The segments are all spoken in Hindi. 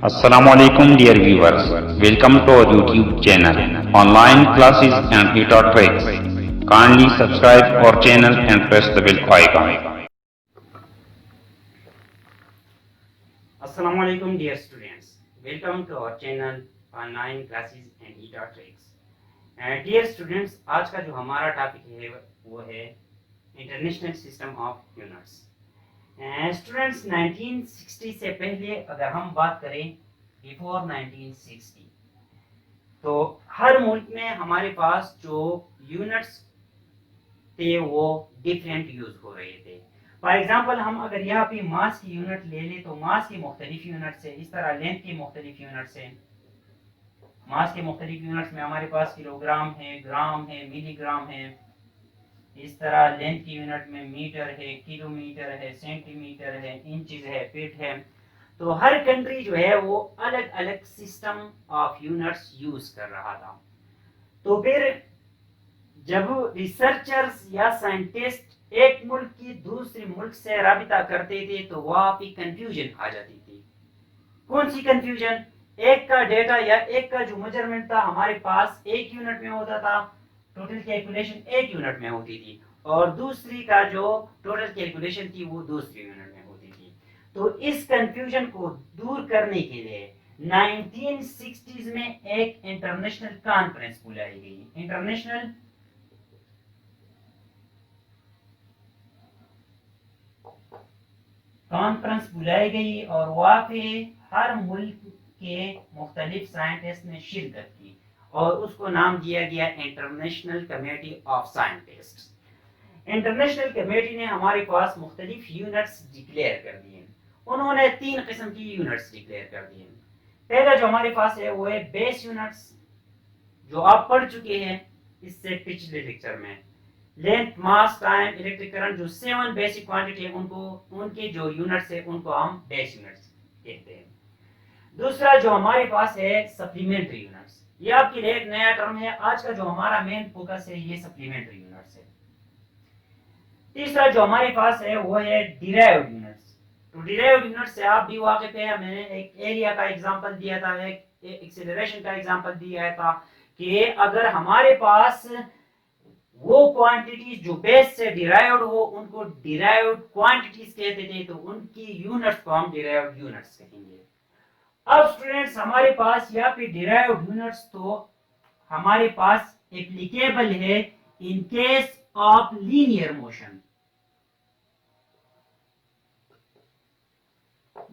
Assalamualaikum dear viewers. Welcome to our YouTube channel. Online classes and tutor tricks. Kindly subscribe our channel and press the bell icon. Assalamualaikum dear students. Welcome to our channel Online classes and tutor tricks. Dear students, आज का जो हमारा टॉपिक है वो है international system of units. Students 1960 से पहले अगर हम बात करें बिफोर 1960 तो हर मुल्क में हमारे पास जो यूनिट्स थे वो डिफरेंट यूज हो रहे थे। फॉर एग्जांपल हम अगर यहाँ पे मास की यूनिट ले लें तो मास की मुख्तलिफ यूनिट्स है, इस तरह लेंथ की मुख्तलिफ यूनिट्स है। मास के मुख्तलिफ यूनिट्स में हमारे पास किलोग्राम है, ग्राम है, मिलीग्राम है। इस तरह लेंथ की यूनिट में मीटर है, किलोमीटर है, सेंटीमीटर है, इंचेस है, फीट है। तो हर कंट्री जो है वो अलग अलग सिस्टम ऑफ यूनिट्स यूज कर रहा था। तो फिर जब रिसर्चर्स या साइंटिस्ट एक मुल्क की दूसरे मुल्क से राबिता करते थे तो वहां पे कंफ्यूजन आ जाती थी। कौन सी कंफ्यूजन? एक का डेटा या एक का जो मेजरमेंट था हमारे पास एक यूनिट में होता था, टोटल कैलकुलेशन एक यूनिट में होती थी, और दूसरी का जो टोटल कैलकुलेशन थी वो दूसरी यूनिट में होती थी। तो इस कंफ्यूजन को दूर करने के लिए 1960s में एक इंटरनेशनल कॉन्फ्रेंस बुलाई गई। इंटरनेशनल कॉन्फ्रेंस बुलाई गई और वहां पे हर मुल्क के मुख्तलिफ साइंटिस्ट ने शिरकत की और उसको नाम दिया गया international committee of scientist. International committee ने हमारे पास मुख्तलिफ यूनिट्स डिक्लेयर कर दिए। उन्होंने 3 किस्म की यूनिट्स डिक्लेयर कर दिए। पहला जो हमारे पास है वो है बेस यूनिट्स, जो आप पढ़ चुके हैं इससे पिछले लेक्चर में। लेंथ, मास, टाइम, इलेक्ट्रिक करंट, जो 7 बेसिक क्वांटिटी है उनको उनके जो यूनिट्स है उनको हम बेस यूनिट्स कहते हैं। दूसरा जो हमारे पास है सप्लीमेंट्री यूनिट्स। ये आपके लिए एक नया टर्म है। आज का जो हमारा मेन फोकस है ये सप्लीमेंट्री यूनिट्स है। तीसरा जो हमारे पास है वो है डिराइव्ड यूनिट्स। तो डिराइव्ड यूनिट से आप भी वाकिफ है। मैंने एक एरिया का एग्जांपल दिया था, एक एक्सेलरेशन का एग्जांपल दिया था कि अगर हमारे पास वो क्वांटिटीज जो बेस से डिराइव्ड हो उनको डिराइव्ड क्वांटिटीज कहते थे, तो उनकी यूनिट्स को हम डिराइव्ड यूनिट्स कहेंगे। अब स्टूडेंट्स हमारे पास यहाँ पे डिराइव्ड यूनिट्स तो हमारे पास एप्लीकेबल है in case of linear motion.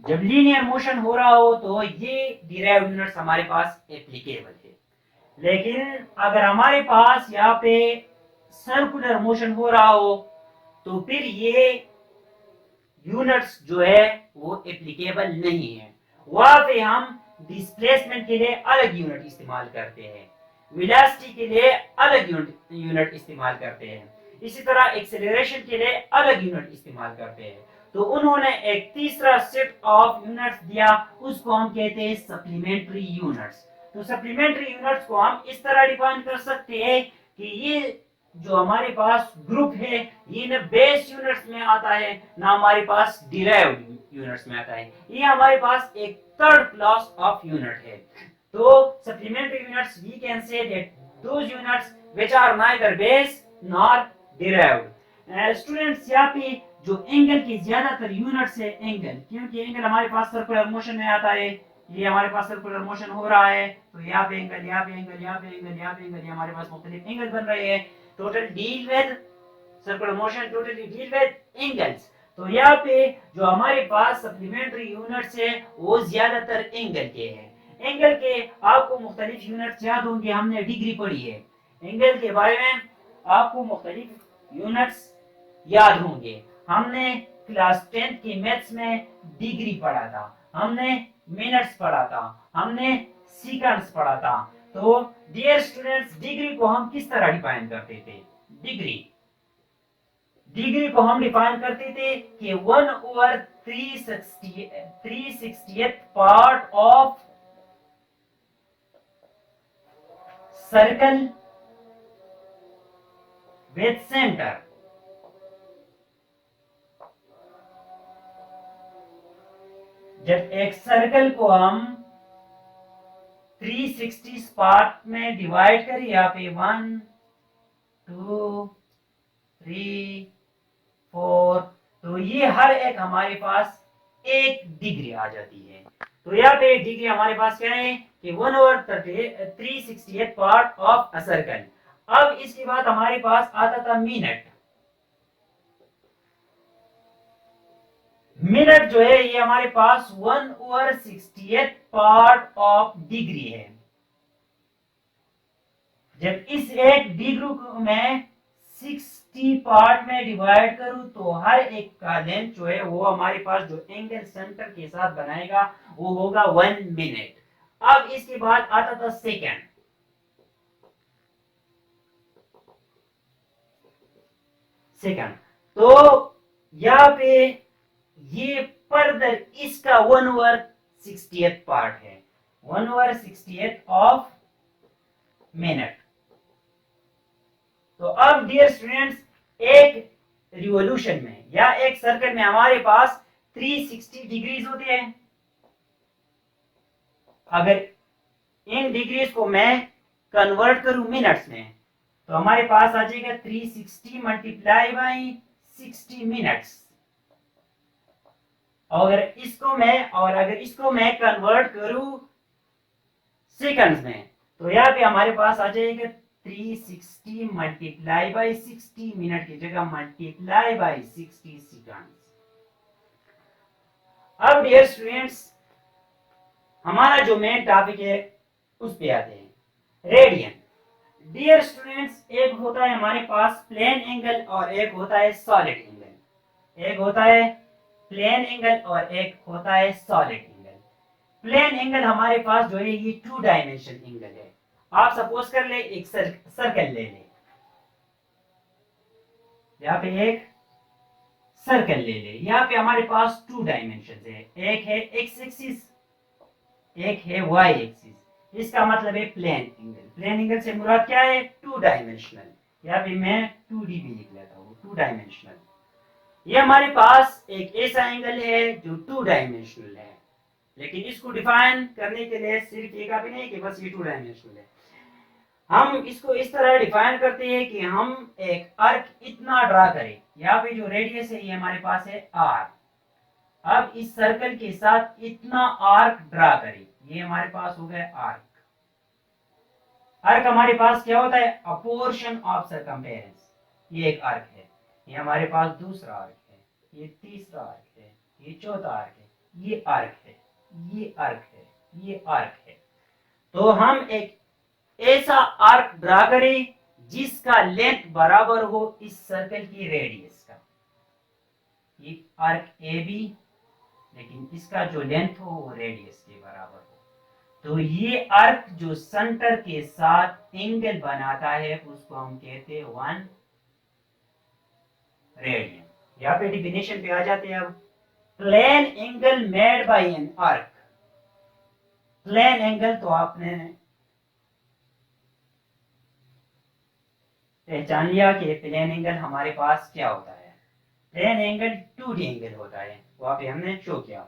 जब लीनियर मोशन हो रहा हो तो ये डिराइव्ड यूनिट्स हमारे पास एप्लीकेबल है। लेकिन अगर हमारे पास यहाँ पे सर्कुलर मोशन हो रहा हो तो फिर ये यूनिट्स जो है वो एप्लीकेबल नहीं है। वहां पे हम डिस्प्लेसमेंट के लिए अलग यूनिट इस्तेमाल करते हैं, वेलोसिटी के लिए अलग यूनिट इस्तेमाल करते हैं, इसी तरह एक्सेलरेशन के लिए अलग यूनिट इस्तेमाल करते हैं। तो उन्होंने एक तीसरा सेट ऑफ यूनिट्स दिया, उसको हम कहते हैं सप्लीमेंट्री यूनिट्स। तो सप्लीमेंट्री यूनिट्स को हम इस तरह डिफाइन कर सकते हैं कि ये जो हमारे पास ग्रुप है ये न बेस यूनिट्स में आता है ना हमारे पास डिराइव्ड यूनिट्स में आता है, ये हमारे पास एक थर्ड क्लास ऑफ यूनिट है। तो supplementary units we can say that those units which are neither base nor derived. Students यहाँ पे जो एंगल की ज्यादातर यूनिट्स है एंगल, क्योंकि एंगल हमारे पास सर्कुलर मोशन में आता है। ये हमारे पास सर्कुलर मोशन हो रहा है तो यहाँ पे एंगल, यहाँ पे एंगल, यहाँ पे एंगल, यहाँ पे एंगल, ये हमारे पास मुख्तलिफ एंगल बन रहे हैं। Total deal with circular motion, totally deal with angles. तो यहाँ पे जो हमारे पास सप्लीमेंट्री यूनिट्स है वो ज्यादातर एंगल के हैं। एंगल के आपको मुख्तलिफ यूनिट्स याद होंगे, हमने डिग्री पढ़ी है। एंगल के बारे में आपको मुख्तलिफ यूनिट्स याद होंगे। हमने क्लास 10 की मैथ्स में डिग्री पढ़ा था, हमने मिनट्स पढ़ा था, हमने सेकंड्स पढ़ा था। तो डियर स्टूडेंट्स डिग्री को हम किस तरह डिफाइन करते थे? डिग्री को हम डिफाइन करते थे कि 1/360th part of circle with centre. जब एक सर्कल को हम 360 पार्ट में डिवाइड करें, यहाँ पे 1 2 3 4, तो ये हर एक हमारे पास 1 डिग्री आ जाती है। तो यहाँ पे डिग्री हमारे पास क्या है कि 1/368 पार्ट ऑफ अ सर्कल। अब इसके बाद हमारे पास आता था मिनट। मिनट जो है ये हमारे पास 1/68 पार्ट ऑफ डिग्री है। जब इस एक डिग्री को मैं 60 पार्ट में डिवाइड करूं तो हर एक का लेंथ जो है वो हमारे पास जो एंगल सेंटर के साथ बनाएगा वो होगा 1 मिनट। अब इसके बाद आता था सेकंड। तो यहाँ पे ये फर्दर इसका 1/68 पार्ट है, 1/68 ऑफ मिनट। तो अब डियर स्टूडेंट्स, एक रिवॉल्यूशन में या एक सर्कल में हमारे पास 360 डिग्रीज होते हैं। अगर इन डिग्रीज को मैं कन्वर्ट करूं मिनट्स में तो हमारे पास आ जाएगा 360 मल्टीप्लाई बाई 60 मिनट्स। और अगर इसको मैं कन्वर्ट करूं सेकंड्स में तो यहाँ पे हमारे पास आ जाएगा 360 मल्टीप्लाई बाई 60 मिनट की जगह मल्टीप्लाई बाई 60 सेकंड्स। अब डियर स्टूडेंट्स, हमारा जो मेन टॉपिक है उस पे आते हैं, रेडियन। डियर स्टूडेंट्स, एक होता है हमारे पास प्लेन एंगल और एक होता है सॉलिड एंगल। एक होता है प्लेन एंगल और एक होता है सॉलिड एंगल। प्लेन एंगल हमारे पास जो है ये 2 डायमेंशन एंगल है। आप सपोज कर ले एक सर्कल ले ले, यहाँ पे एक सर्कल ले ले। यहाँ पे हमारे पास 2 डायमेंशन है, एक है एक्स एक्सिस, एक है वाई एक्सिस। इसका मतलब है प्लेन एंगल। प्लेन एंगल से मुराद क्या है? 2 डायमेंशनल। यहाँ पे मैं 2D भी लिख लेता हूँ, 2 डायमेंशनल। ये हमारे पास एक ऐसा एंगल है जो 2 डायमेंशनल है, लेकिन इसको डिफाइन करने के लिए सिर्फ एक काफी नहीं कि बस ये 2 डायमेंशनल है। हम इसको इस तरह डिफाइन करते हैं कि हम एक आर्क इतना ड्रा करें। यहाँ पे जो रेडियस है ये हमारे पास है r। अब इस सर्कल के साथ इतना आर्क ड्रा करें, ये हमारे पास हो गया आर्क। आर्क हमारे पास क्या होता है? अ पोर्शन ऑफ सर्कमफेरेंस। ये एक आर्क है, ये हमारे पास दूसरा आर्क है, ये तीसरा आर्क है, ये चौथा आर्क है, ये आर्क है, ये आर्क है, ये आर्क है। तो हम एक ऐसा आर्क ड्रा करें जिसका लेंथ बराबर हो इस सर्कल की रेडियस का। ये आर्क ए बी, लेकिन इसका जो लेंथ हो वो रेडियस के बराबर हो। तो ये आर्क जो सेंटर के साथ एंगल बनाता है उसको हम कहते हैं 1 रेडियन। यहाँ पे डिफिनेशन पे आ जाते हैं। अब plane angle made by an arc. Plane angle तो आपने पहचान लिया कि प्लेन एंगल हमारे पास क्या होता है। प्लेन एंगल 2D एंगल होता है, वहां पे हमने शो किया।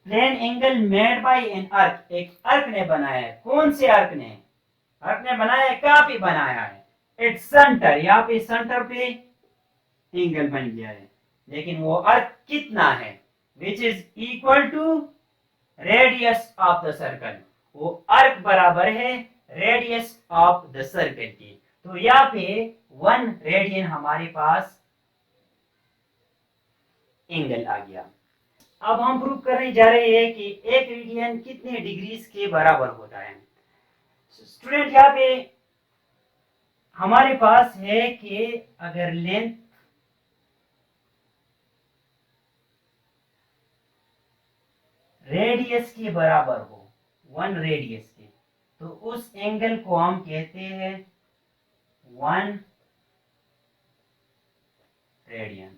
Plane angle made by an arc, एक आर्क ने बनाया है। कौन से आर्क ने? आर्क ने बनाया है, कहां पे बनाया है? At centre. यहाँ पे सेंटर पे एंगल बन गया है, लेकिन वो आर्क कितना है? Which is equal to radius of the circle. वो आर्क बराबर है रेडियस ऑफ द सर्कल की। तो यहाँ पे 1 रेडियन हमारे पास एंगल आ गया। अब हम प्रूव करने जा रहे हैं कि 1 रेडियन कितने डिग्रीज के बराबर होता है। स्टूडेंट, यहाँ पे हमारे पास है कि अगर लेंथ रेडियस के बराबर हो, 1 रेडियस के, तो उस एंगल को हम कहते हैं 1 रेडियन।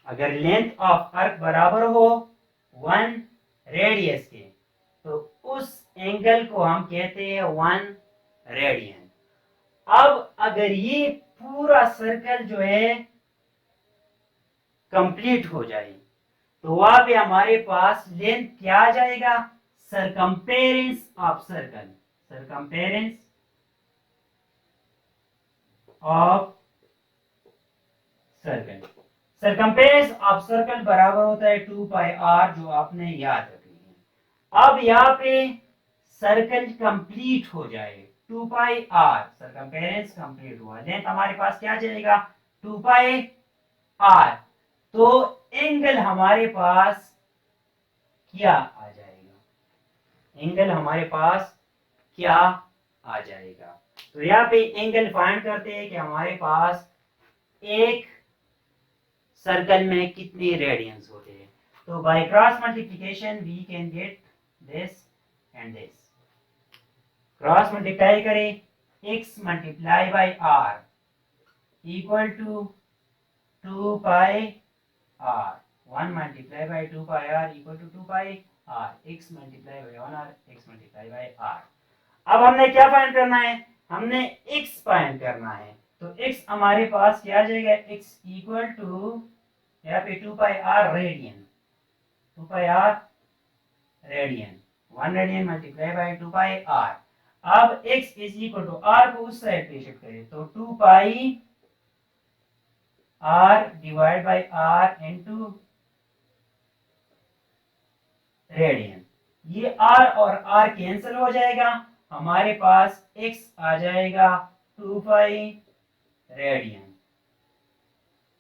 अगर लेंथ ऑफ आर्क बराबर हो 1 रेडियस के तो उस एंगल को हम कहते हैं 1 रेडियन। अब अगर ये पूरा सर्कल जो है कंप्लीट हो जाए तो वहां पे हमारे पास लेंथ क्या आ जाएगा? circumference of circle, circumference of circle, circumference of circle बराबर होता है 2 पाई आर, जो आपने याद रखनी है। अब यहाँ पे सर्कल कंप्लीट हो जाए 2 पाई आर, सरकमफेरेंस कंप्लीट हुआ, लेंथ हमारे पास क्या चलेगा 2 पाई आर, तो एंगल हमारे पास क्या आ जाएगा, एंगल हमारे पास क्या आ जाएगा। तो यहाँ पे एंगल फाइंड करते हैं कि हमारे पास एक सर्कल में कितने रेडियंस होते हैं। तो by cross multiplication we can get this and this. Cross multiply करें, x multiply by r equal to 2 pi r, 1 multiply by 2 pi r equal to 2 pi r, x multiply by 1 r, x multiply by r। अब हमने क्या फाइंड करना है, हमने x फाइंड करना है। तो x हमारे पास क्या आ जाएगा, x इक्वल टू यहाँ पे 2 pi r radian, 2 pi r radian, 1 radian multiply by 2 pi r। अब x is equal to r को उस साइड पे शिफ्ट करें, तो 2 pi r divide by r into radian, ये r और r कैंसिल हो जाएगा, हमारे पास x आ जाएगा 2 पाई रेडियन।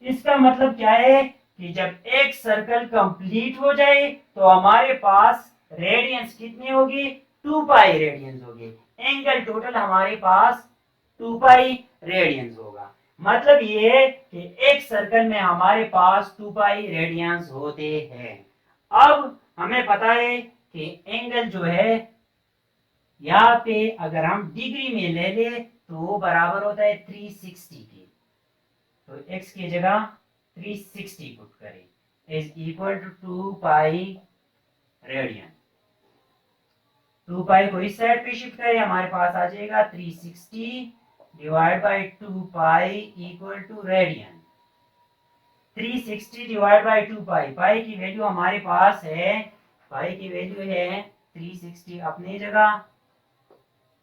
इसका मतलब क्या है कि जब एक सर्कल कंप्लीट हो जाए तो हमारे पास रेडियंस कितनी होगी, 2 पाई रेडियंस होगी, एंगल टोटल हमारे पास 2 पाई रेडियंस होगा। मतलब ये है कि एक सर्कल में हमारे पास 2 पाई रेडियंस होते हैं। अब हमें पता है कि एंगल जो है यहाँ पे अगर हम डिग्री में ले ले तो वो बराबर होता है 360 के, तो x की जगह 360 पुट करें is equal to 2 pi radian. 2 pi को इस साइड पे शिफ्ट करें, हमारे पास आ जाएगा 360 divide by 2 pi equal to radian. 360 divide by 2 pi, pi की वैल्यू हमारे पास है, पाई की वैल्यू है 360 अपनी जगह,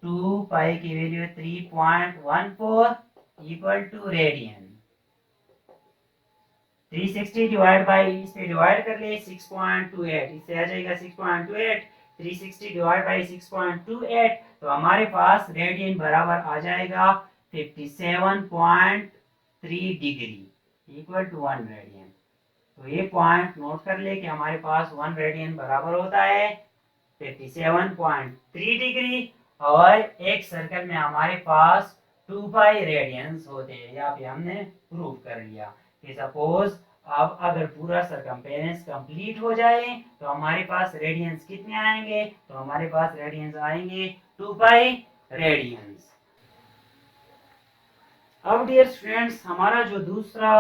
2 पाई की value 3.14 equal to radian. 360 divide by, इस पे डिवाइड कर ले 6.28, इससे आ जाएगा 6.28, 360 डिवाइड बाई 6.28, तो हमारे पास रेडियन बराबर आ जाएगा 57.3 डिग्री इक्वल टू 1 रेडियन। तो ये पॉइंट नोट कर ले कि हमारे पास 1 रेडियन बराबर होता है 57.3 डिग्री, और एक सर्कल में हमारे पास 2 पाई रेडियंस होते हैं। यहाँ पे हमने प्रूव कर लिया कि सपोज अब अगर पूरा सरकमफेरेंस कंप्लीट हो जाए तो हमारे पास रेडियंस कितने आएंगे, तो हमारे पास रेडियंस आएंगे 2 पाई रेडियंस। अब डियर स्टूडेंट्स, हमारा जो दूसरा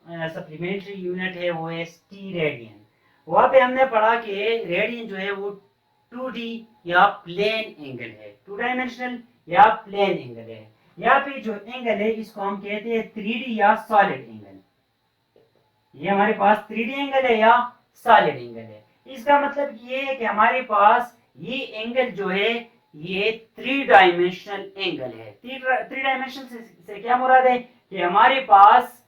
सप्लीमेंट्री यूनिट है वो है टी रेडियन। वहां पे हमने पढ़ा कि रेडियन जो है वो 2D या प्लेन एंगल है, 2 डायमेंशनल या प्लेन एंगल है। यहाँ पे जो एंगल है इसको हम कहते हैं 3D या सॉलिड एंगल। ये हमारे पास 3D एंगल है या सॉलिड एंगल है। इसका मतलब ये है कि हमारे पास ये एंगल जो है ये 3 डायमेंशनल एंगल है। 3 डायमेंशनल से क्या मुराद है कि हमारे पास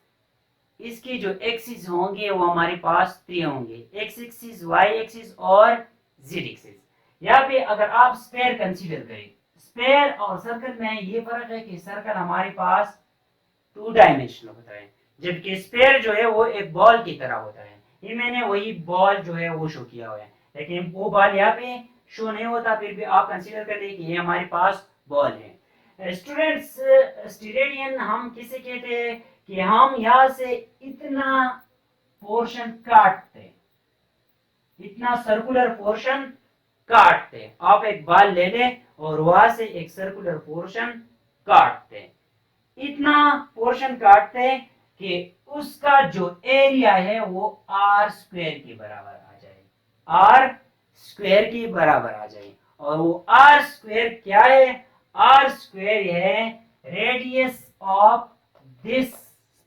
इसके जो एक्सिस होंगे वो हमारे पास 3 होंगे, एक्स एक्सिस, वाई एक्सिस और जेड एक्सिस। यहाँ पे अगर आप स्फीयर कंसीडर करें, स्फीयर और सर्कल में ये फर्क है कि सर्कल हमारे पास 2 डायमेंशनल होता है, जबकि स्फीयर जो है वो एक बॉल की तरह होता है। ये मैंने वही बॉल जो है वो शो किया हुआ है, लेकिन वो बॉल यहाँ पे शो नहीं होता, फिर भी आप कंसीडर कर ले कि ये हमारे पास बॉल है। स्टूडेंट्स, स्टेरेडियन हम किसे कहते हैं कि हम यहाँ से इतना पोर्शन काटते, इतना सर्कुलर पोर्शन काटते। आप एक बाल ले ले और वहां से एक सर्कुलर पोर्शन काटते, इतना पोर्शन काटते कि उसका जो एरिया है वो आर स्क्वायर के बराबर आ जाए, आर स्क्वायर के बराबर आ जाए। और वो आर स्क्वायर क्या है, आर स्क्वायर है रेडियस ऑफ दिस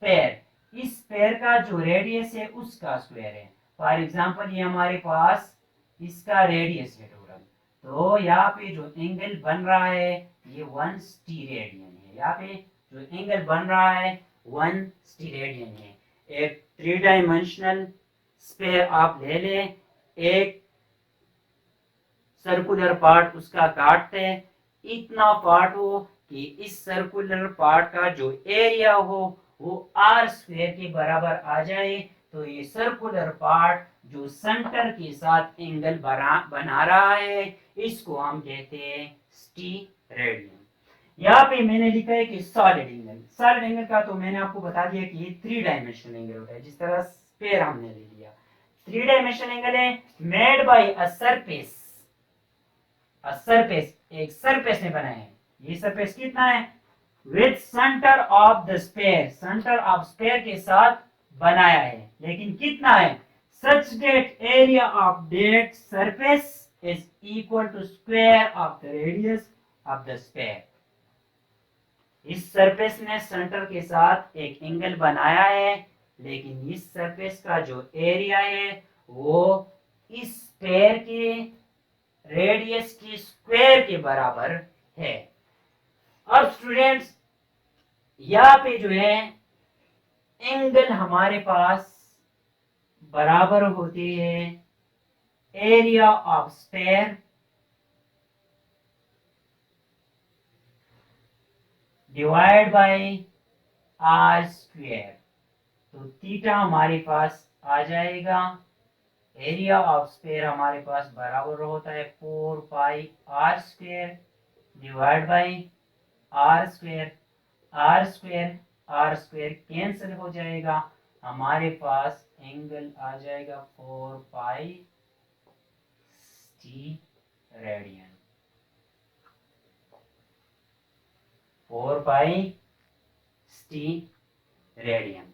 स्फीयर, इस स्फीयर का जो रेडियस है उसका स्क्वायर है। फॉर एग्जांपल ये हमारे पास इसका रेडियस है टोटल, तो यहाँ पे जो एंगल बन रहा है ये 160 रेडियन है। यहाँ पे जो एंगल बन रहा है 160 रेडियन है। एक 3 डायमेंशनल स्फीयर आप ले लें, एक सर्कुलर पार्ट उसका काटते हैं, इतना पार्ट हो कि इस सर्कुलर पार्ट का जो एरिया हो वो आर स्क्वायर के बराबर आ जाए। तो ये सर्कुलर पार्ट जो सेंटर के साथ एंगल बना रहा है इसको हम कहते हैं 60 रेडियन। यहाँ पे मैंने लिखा है कि सॉलिड एंगल। सॉलिड एंगल का तो मैंने आपको बता दिया कि ये 3 डायमेंशनल एंगल होता है। जिस तरह स्फीयर हमने ले लिया, 3 डायमेंशनल एंगल है मेड बाय अ सरफेस। एक सरफेस ने बनाया है। ये सरफेस कितना है? With centre of the sphere, centre of sphere के साथ बनाया है, लेकिन कितना है? Such that area of that surface is equal to square of the radius of the sphere. इस सरफेस ने सेंटर के साथ एक एंगल बनाया है, लेकिन इस सरफेस का जो एरिया है वो इस स्फीयर के रेडियस की स्क्वायर के बराबर है। अब स्टूडेंट्स यहाँ पे जो है एंगल हमारे पास बराबर होते हैं area of sphere divide by r square. तो थीटा हमारे पास आ जाएगा, एरिया ऑफ स्फीयर हमारे पास बराबर होता है 4 pi R square divide by R square. R square cancel हो जाएगा, हमारे पास एंगल आ जाएगा 4 pi 60 radian. 4 pi 60 radian.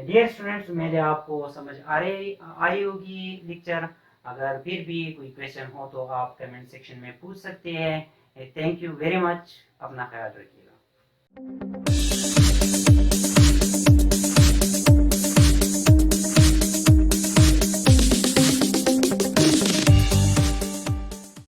Dear students, मेरे आपको समझ आई होगी लेक्चर। अगर फिर भी कोई क्वेश्चन हो तो आप कमेंट सेक्शन में पूछ सकते हैं। Thank you very much. अपना ख्याल रखिएगा।